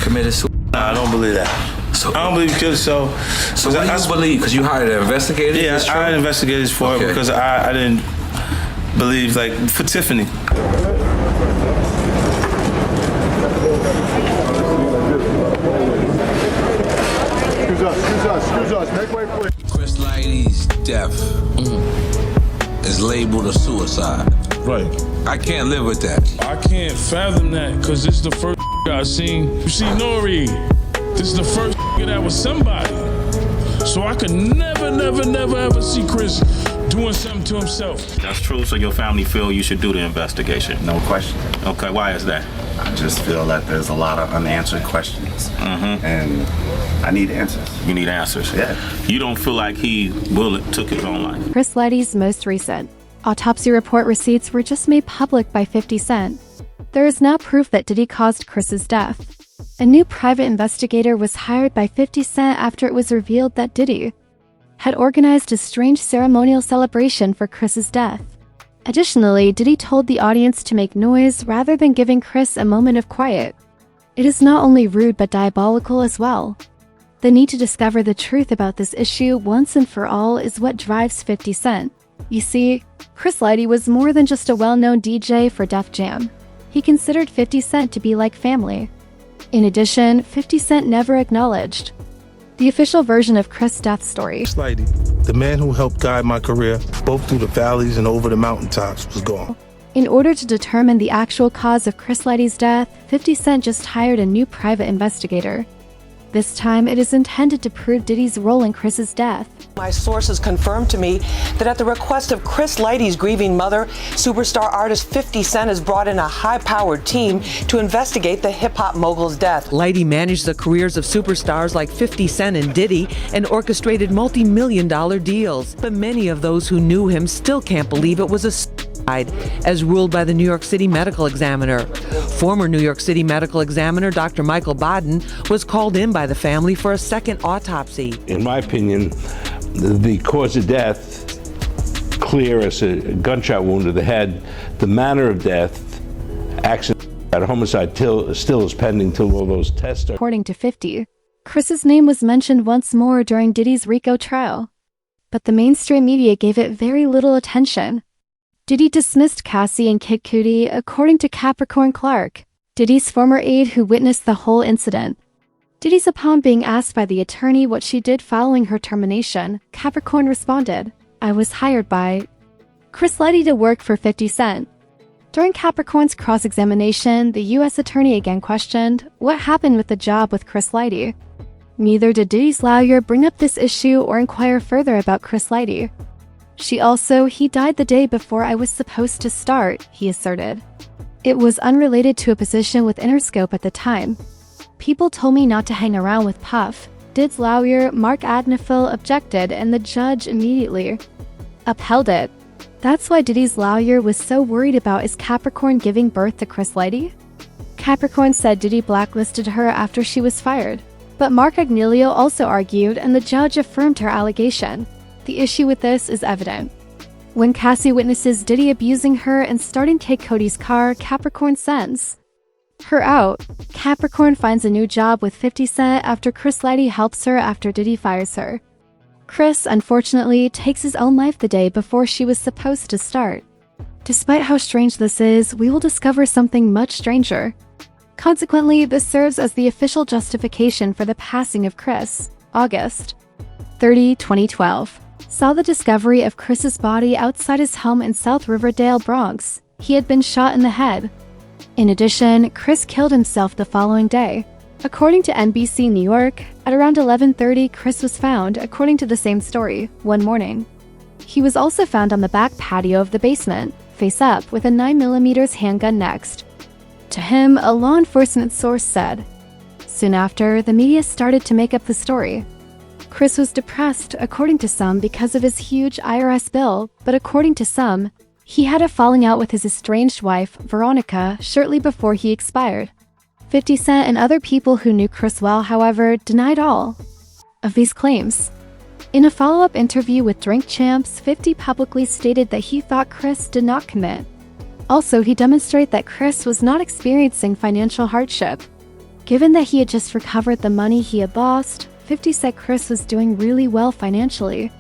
committed suicide? Nah, I don't believe that. So, I don't believe because so what do you believe? Because you hired an investigator? Yeah, I hired investigators for it because I didn't believe, like, for Tiffany. Excuse us. Make way, please. Chris Lighty's death is labeled a suicide. Right. I can't live with that. I can't fathom that because this is the first I seen. You see, Nori, this is the first that was somebody. So I could never, ever see Chris doing something to himself. That's true, so your family feel you should do the investigation? No question. Okay, why is that? I just feel that there's a lot of unanswered questions, and I need answers. You need answers? Yeah. You don't feel like he took his own life? Chris Lighty's most recent autopsy report receipts were just made public by 50 Cent. There is now proof that Diddy caused Chris's death. A new private investigator was hired by 50 Cent after it was revealed that Diddy had organized a strange ceremonial celebration for Chris's death. Additionally, Diddy told the audience to make noise rather than giving Chris a moment of quiet. It is not only rude but diabolical as well. The need to discover the truth about this issue once and for all is what drives 50 Cent. You see, Chris Lighty was more than just a well-known DJ for Def Jam. He considered 50 Cent to be like family. In addition, 50 Cent never acknowledged the official version of Chris' death story. Chris Lighty, the man who helped guide my career both through the valleys and over the mountaintops, was gone. In order to determine the actual cause of Chris Lighty's death, 50 Cent just hired a new private investigator. This time, it is intended to prove Diddy's role in Chris's death. My sources confirmed to me that at the request of Chris Lighty's grieving mother, superstar artist 50 Cent has brought in a high-powered team to investigate the hip-hop mogul's death. Lighty managed the careers of superstars like 50 Cent and Diddy and orchestrated multi-million-dollar deals. But many of those who knew him still can't believe it was a suicide, as ruled by the New York City medical examiner. Former New York City medical examiner Dr. Michael Baden was called in by the family for a second autopsy. In my opinion, the cause of death, clear as a gunshot wound to the head. The manner of death, accident, homicide, still is pending till all those tests are. According to 50, Chris's name was mentioned once more during Diddy's RICO trial, but the mainstream media gave it very little attention. Diddy dismissed Cassie and Kid Cudi, according to Capricorn Clark, Diddy's former aide who witnessed the whole incident. Diddy's upon being asked by the attorney what she did following her termination, Capricorn responded, "I was hired by Chris Lighty to work for 50 Cent." During Capricorn's cross-examination, the U.S. attorney again questioned what happened with the job with Chris Lighty. Neither did Diddy's lawyer bring up this issue or inquire further about Chris Lighty. He died the day before I was supposed to start, he asserted. It was unrelated to a position with Interscope at the time. People told me not to hang around with Puff. Did's lawyer, Mark Adnafil, objected and the judge immediately upheld it. That's why Diddy's lawyer was so worried about is Capricorn giving birth to Chris Lighty? Capricorn said Diddy blacklisted her after she was fired. But Mark Agnello also argued and the judge affirmed her allegation. The issue with this is evident. When Cassie witnesses Diddy abusing her and starting Kid Cody's car, Capricorn sends her out. Capricorn finds a new job with 50 Cent after Chris Lighty helps her after Diddy fires her. Chris, unfortunately, takes his own life the day before she was supposed to start. Despite how strange this is, we will discover something much stranger. Consequently, this serves as the official justification for the passing of Chris. August 30, 2012. Saw the discovery of Chris's body outside his home in South Riverdale, Bronx. He had been shot in the head. In addition, Chris killed himself the following day. According to NBC New York, at around 11:30, Chris was found, according to the same story, one morning. He was also found on the back patio of the basement, face up, with a 9mm handgun next to him, a law enforcement source said. Soon after, the media started to make up the story. Chris was depressed, according to some, because of his huge IRS bill, but according to some, he had a falling out with his estranged wife, Veronica, shortly before he expired. 50 Cent and other people who knew Chris well, however, denied all of these claims. In a follow-up interview with Drink Champs, 50 publicly stated that he thought Chris did not commit. Also, he demonstrated that Chris was not experiencing financial hardship. Given that he had just recovered the money he had lost, 50 said Chris was doing really well financially.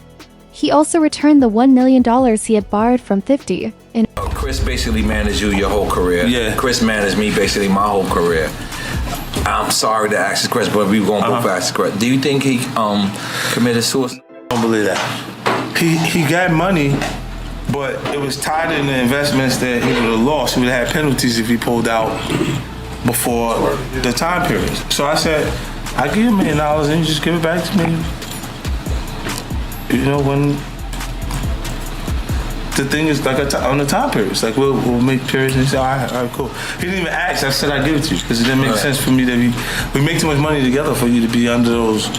He also returned the $1 million he had borrowed from 50. Chris basically managed you your whole career. Yeah. Chris managed me basically my whole career. I'm sorry to ask this question, but we were going to both ask this question. Do you think he committed suicide? I don't believe that. He got money, but it was tied in the investments that he would have lost. He would have had penalties if he pulled out before the time period. So I said, I give you $1 million and you just give it back to me. You know, when the thing is like on the time periods, like we'll make periods and he said, all right, cool. He didn't even ask. I said I'd give it to you because it didn't make sense for me to we make too much money together for you to be under those.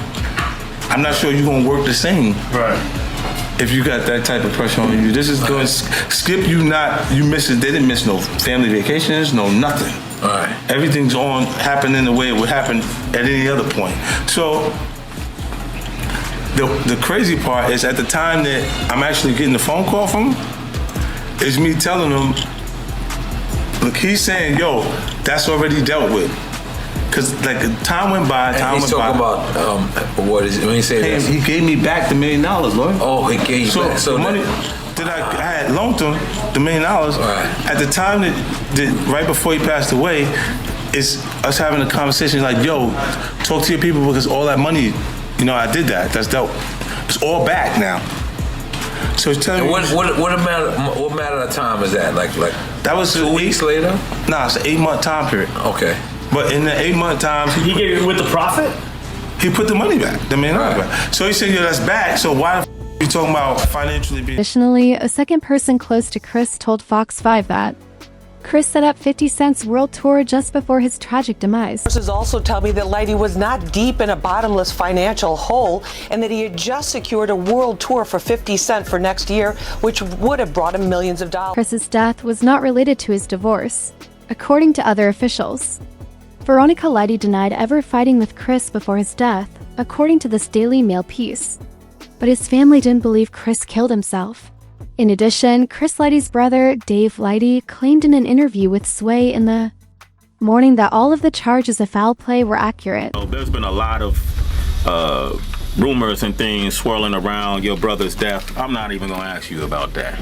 I'm not sure you're gonna work the same. Right. If you got that type of pressure on you, this is going to skip you. You miss it. They didn't miss no family vacations, no nothing. All right. Everything's happening the way it would happen at any other point. So the crazy part is at the time that I'm actually getting the phone call from him, is me telling him, look, he's saying, yo, that's already dealt with. Because like time went by, He's talking about what is it when he said that? He gave me back the $1 million, Lord. Oh, he gave you back. So the money that I had loaned him, the $1 million, at the time that right before he passed away, is us having a conversation like, yo, talk to your people because all that money, you know, I did that. That's dope. It's all back now. So he's telling me. What matter of time is that? Like that was 2 weeks later? Nah, it's an 8-month time period. Okay. But in the 8-month time, he gave it with the profit? He put the money back, the $1 million back. So he said, yeah, that's back. So why the you talking about financially being... Additionally, a second person close to Chris told Fox 5 that Chris set up 50 Cent's world tour just before his tragic demise. Sources also tell me that Lighty was not deep in a bottomless financial hole and that he had just secured a world tour for 50 Cent for next year, which would have brought him millions of dollars. Chris's death was not related to his divorce, according to other officials. Veronica Lighty denied ever fighting with Chris before his death, according to this Daily Mail piece. But his family didn't believe Chris killed himself. In addition, Chris Lighty's brother, Dave Lighty, claimed in an interview with Sway in the morning that all of the charges of foul play were accurate. There's been a lot of rumors and things swirling around your brother's death. I'm not even going to ask you about that.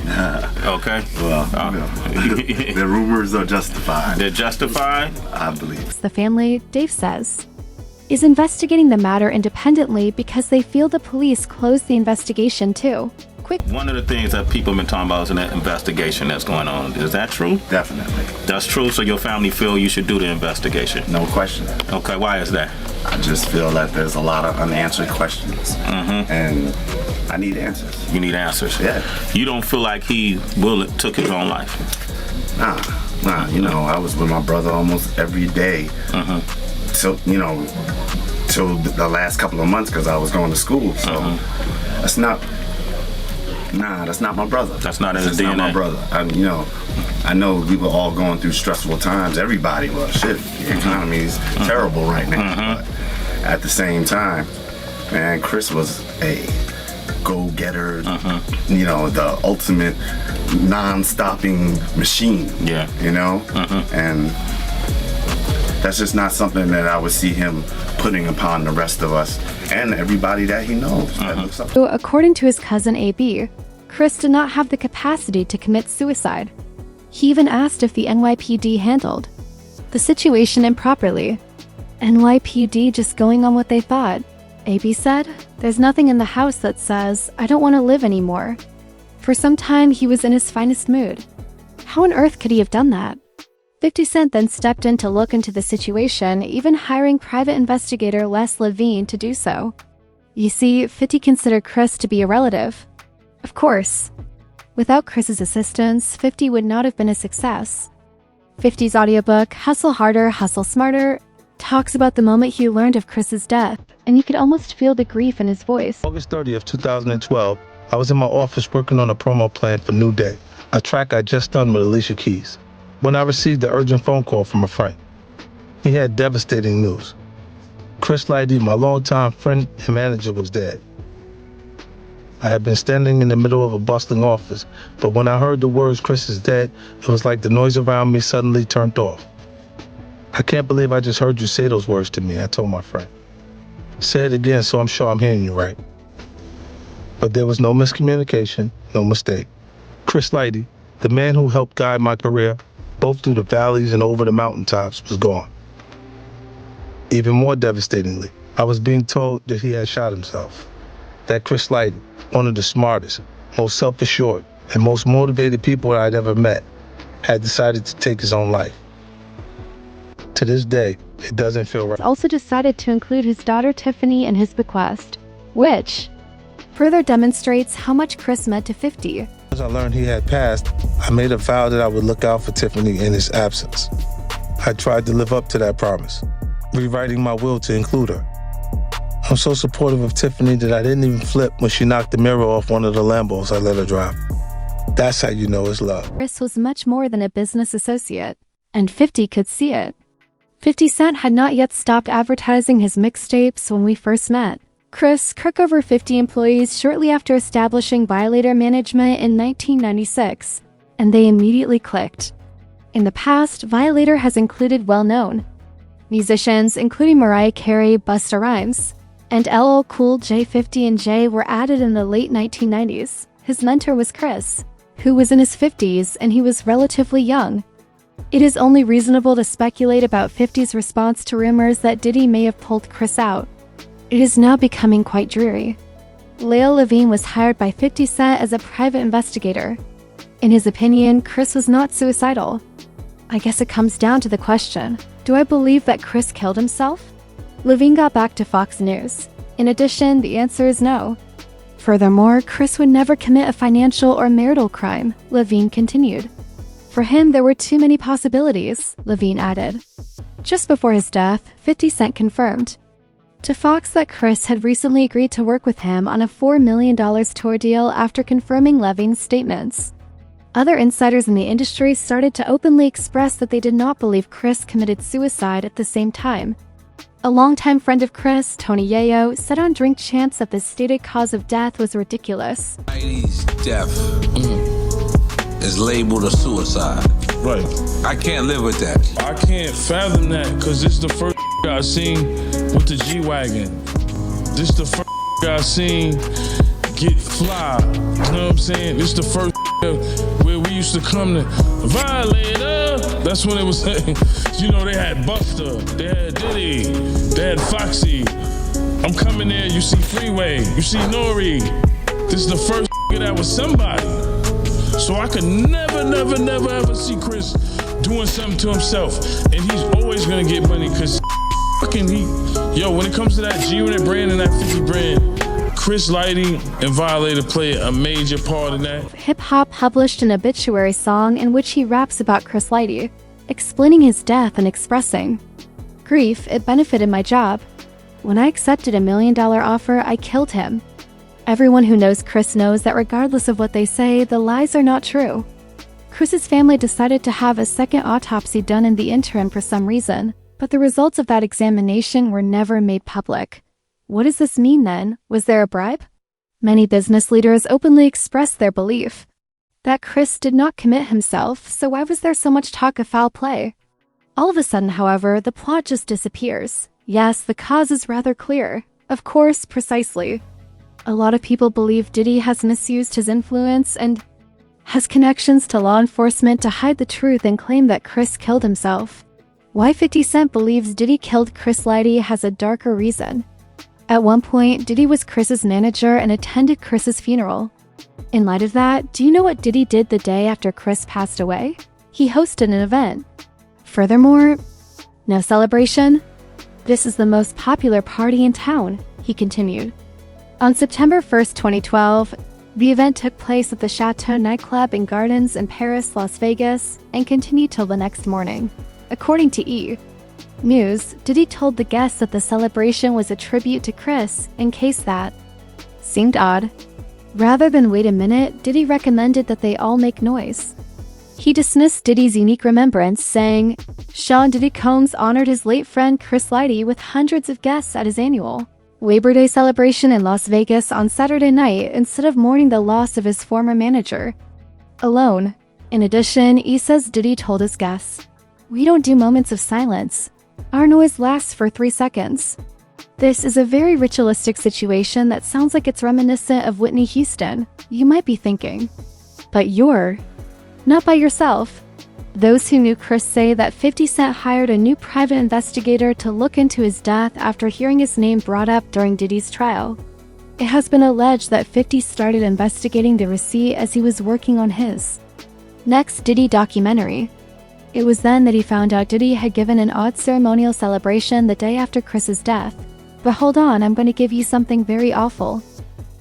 Okay? Well, the rumors are justified. They're justified? I believe. The family, Dave says, is investigating the matter independently because they feel the police closed the investigation too. One of the things that people have been talking about is an investigation that's going on. Is that true? Definitely. That's true, so your family feel you should do the investigation? No question. Okay, why is that? I just feel that there's a lot of unanswered questions, and I need answers. You need answers? Yeah. You don't feel like he took his own life? Nah. You know, I was with my brother almost every day till the last couple of months because I was going to school. So that's not my brother. That's not in his DNA. Not my brother. I know we were all going through stressful times. Everybody was. Shit, the economy is terrible right now. But at the same time, man, Chris was a go-getter. You know, the ultimate non-stopping machine. Yeah. You know, and that's just not something that I would see him putting upon the rest of us and everybody that he knows. That looks up. So, according to his cousin AB, Chris did not have the capacity to commit suicide. He even asked if the NYPD handled the situation improperly. NYPD just going on what they thought. AB said, "There's nothing in the house that says, I don't want to live anymore." For some time, he was in his finest mood. How on earth could he have done that? 50 Cent then stepped in to look into the situation, even hiring private investigator Les Levine to do so. You see, 50 considered Chris to be a relative. Of course. Without Chris's assistance, 50 would not have been a success. 50's audiobook, Hustle Harder, Hustle Smarter, talks about the moment he learned of Chris's death, and you could almost feel the grief in his voice. August 30th, 2012, I was in my office working on a promo plan for New Day, a track I just done with Alicia Keys, when I received the urgent phone call from a friend. He had devastating news. Chris Lighty, my longtime friend and manager, was dead. I had been standing in the middle of a bustling office, but when I heard the words "Chris is dead," it was like the noise around me suddenly turned off. I can't believe I just heard you say those words to me, I told my friend. Say it again so I'm sure I'm hearing you right. But there was no miscommunication, no mistake. Chris Lighty, the man who helped guide my career, both through the valleys and over the mountaintops, was gone. Even more devastatingly, I was being told that he had shot himself. That Chris Lighty, one of the smartest, most self-assured, and most motivated people I'd ever met, had decided to take his own life. To this day, it doesn't feel right. He also decided to include his daughter Tiffany in his bequest, which further demonstrates how much Chris meant to 50. As I learned he had passed, I made a vow that I would look out for Tiffany in his absence. I tried to live up to that promise, rewriting my will to include her. I'm so supportive of Tiffany that I didn't even flip when she knocked the mirror off one of the Lambos I let her drive. That's how you know it's love. Chris was much more than a business associate, and 50 could see it. 50 Cent had not yet stopped advertising his mixtapes when we first met. Chris took over 50 employees shortly after establishing Violator Management in 1996, and they immediately clicked. In the past, Violator has included well-known musicians, including Mariah Carey, Busta Rhymes, and LL Cool J. 50 and J were added in the late 1990s. His mentor was Chris, who was in his 50s, and he was relatively young. It is only reasonable to speculate about 50's response to rumors that Diddy may have pulled Chris out. It is now becoming quite dreary. Leo Levine was hired by 50 Cent as a private investigator. In his opinion, Chris was not suicidal. I guess it comes down to the question, do I believe that Chris killed himself? Levine got back to Fox News. In addition, the answer is no. Furthermore, Chris would never commit a financial or marital crime, Levine continued. For him, there were too many possibilities, Levine added. Just before his death, 50 Cent confirmed to Fox that Chris had recently agreed to work with him on a $4 million tour deal after confirming Levine's statements. Other insiders in the industry started to openly express that they did not believe Chris committed suicide at the same time. A longtime friend of Chris, Tony Yayo, said on Drink Champs that the stated cause of death was ridiculous. Lighty's death is labeled a suicide. Right. I can't live with that. I can't fathom that because this the first I seen with the G-Wagon. This the first I seen get fly. You know what I'm saying? This the first where we used to come to Violator. That's when it was, you know, they had Buster, they had Diddy, they had Foxy. I'm coming there, you see Freeway, you see Nori. This is the first that was somebody. So I could never ever see Chris doing something to himself. And he's always gonna get money because fucking when it comes to that G-Unit brand and that 50 brand, Chris Lighty and Violator play a major part in that. Hip-hop published an obituary song in which he raps about Chris Lighty, explaining his death and expressing grief. It benefited my job. When I accepted a $1 million offer, I killed him. Everyone who knows Chris knows that regardless of what they say, the lies are not true. Chris's family decided to have a second autopsy done in the interim for some reason, but the results of that examination were never made public. What does this mean then? Was there a bribe? Many business leaders openly expressed their belief that Chris did not commit himself, so why was there so much talk of foul play? All of a sudden, however, the plot just disappears. Yes, the cause is rather clear. Of course, precisely. A lot of people believe Diddy has misused his influence and has connections to law enforcement to hide the truth and claim that Chris killed himself. Why 50 Cent believes Diddy killed Chris Lighty has a darker reason. At one point, Diddy was Chris's manager and attended Chris's funeral. In light of that, do you know what Diddy did the day after Chris passed away? He hosted an event. Furthermore, no celebration? This is the most popular party in town, he continued. On September 1st, 2012, the event took place at the Chateau nightclub and gardens in Paris, Las Vegas, and continued till the next morning. According to E! News, Diddy told the guests that the celebration was a tribute to Chris, in case that seemed odd. Rather than wait a minute, Diddy recommended that they all make noise. He dismissed Diddy's unique remembrance, saying, Sean Diddy Combs honored his late friend Chris Lighty with hundreds of guests at his annual Labor Day celebration in Las Vegas on Saturday night instead of mourning the loss of his former manager alone. In addition, E says Diddy told his guests, We don't do moments of silence. Our noise lasts for 3 seconds. This is a very ritualistic situation that sounds like it's reminiscent of Whitney Houston, you might be thinking. But you're not by yourself. Those who knew Chris say that 50 Cent hired a new private investigator to look into his death after hearing his name brought up during Diddy's trial. It has been alleged that 50 started investigating the receipt as he was working on his next Diddy documentary. It was then that he found out Diddy had given an odd ceremonial celebration the day after Chris's death. But hold on, I'm going to give you something very awful.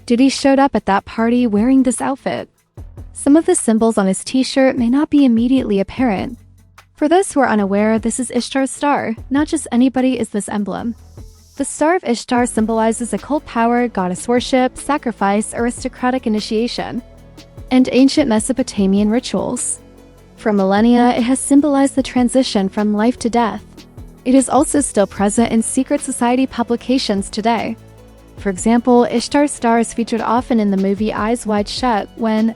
Diddy showed up at that party wearing this outfit. Some of the symbols on his t-shirt may not be immediately apparent. For those who are unaware, this is Ishtar's star. Not just anybody is this emblem. The Star of Ishtar symbolizes occult power, goddess worship, sacrifice, aristocratic initiation, and ancient Mesopotamian rituals. For millennia, it has symbolized the transition from life to death. It is also still present in secret society publications today. For example, Ishtar's star is featured often in the movie Eyes Wide Shut when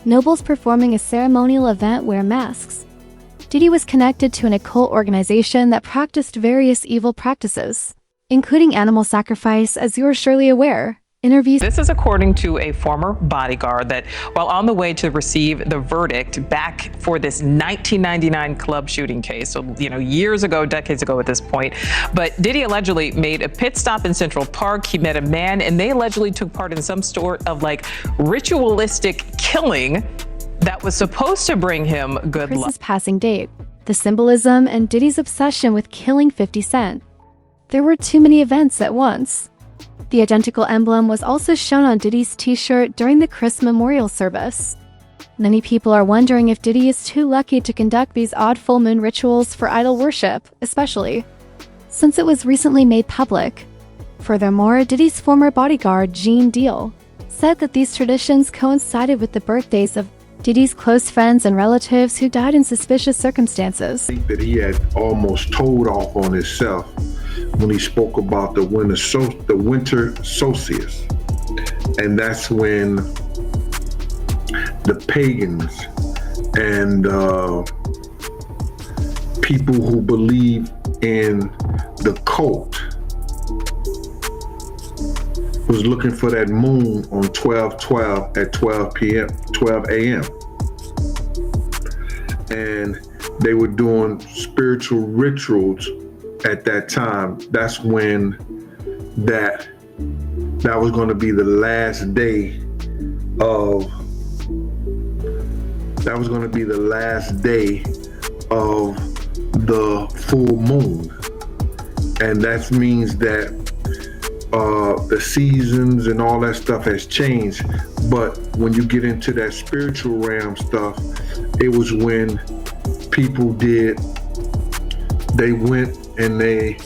nobles performing a ceremonial event wear masks. Diddy was connected to an occult organization that practiced various evil practices, including animal sacrifice, as you are surely aware. This is according to a former bodyguard that while on the way to receive the verdict back for this 1999 club shooting case, so years ago, decades ago at this point, but Diddy allegedly made a pit stop in Central Park. He met a man and they allegedly took part in some sort of ritualistic killing that was supposed to bring him good luck. Chris's passing date, the symbolism, and Diddy's obsession with killing 50 Cent. There were too many events at once. The identical emblem was also shown on Diddy's t-shirt during the Chris memorial service. Many people are wondering if Diddy is too lucky to conduct these odd full moon rituals for idol worship, especially since it was recently made public. Furthermore, Diddy's former bodyguard, Gene Deal, said that these traditions coincided with the birthdays of Diddy's close friends and relatives who died in suspicious circumstances. I think that he had almost told off on himself when he spoke about the winter solstice. And that's when the pagans and people who believe in the cult was looking for that moon on 12/12 at 12 a.m. And they were doing spiritual rituals at that time. That's when that was going to be the last day of the full moon. And that means that the seasons and all that stuff has changed. But when you get into that spiritual realm stuff, it was when people they went and they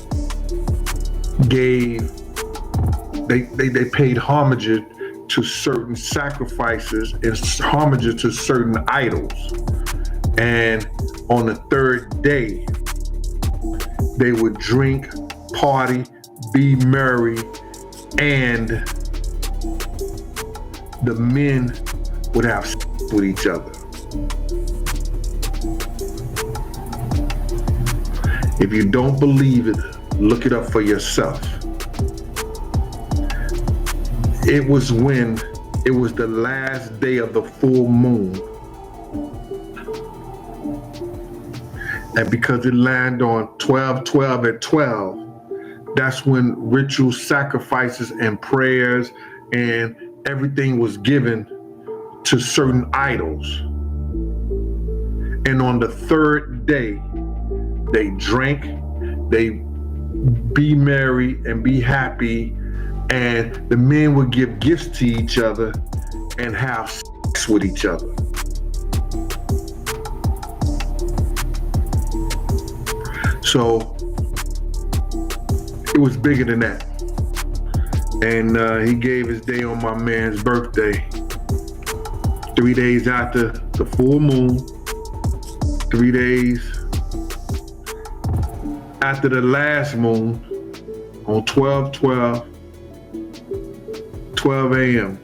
paid homage to certain sacrifices and homage to certain idols. And on the third day, they would drink, party, be merry, and the men would have sex with each other. If you don't believe it, look it up for yourself. It was the last day of the full moon. And because it landed on 12/12 at 12, that's when ritual sacrifices and prayers and everything was given to certain idols. And on the third day, they drank, they be merry and be happy, and the men would give gifts to each other and have sex with each other. So it was bigger than that. And he gave his day on my man's birthday, 3 days after the full moon, 3 days after the last moon on 12/12, 12 a.m.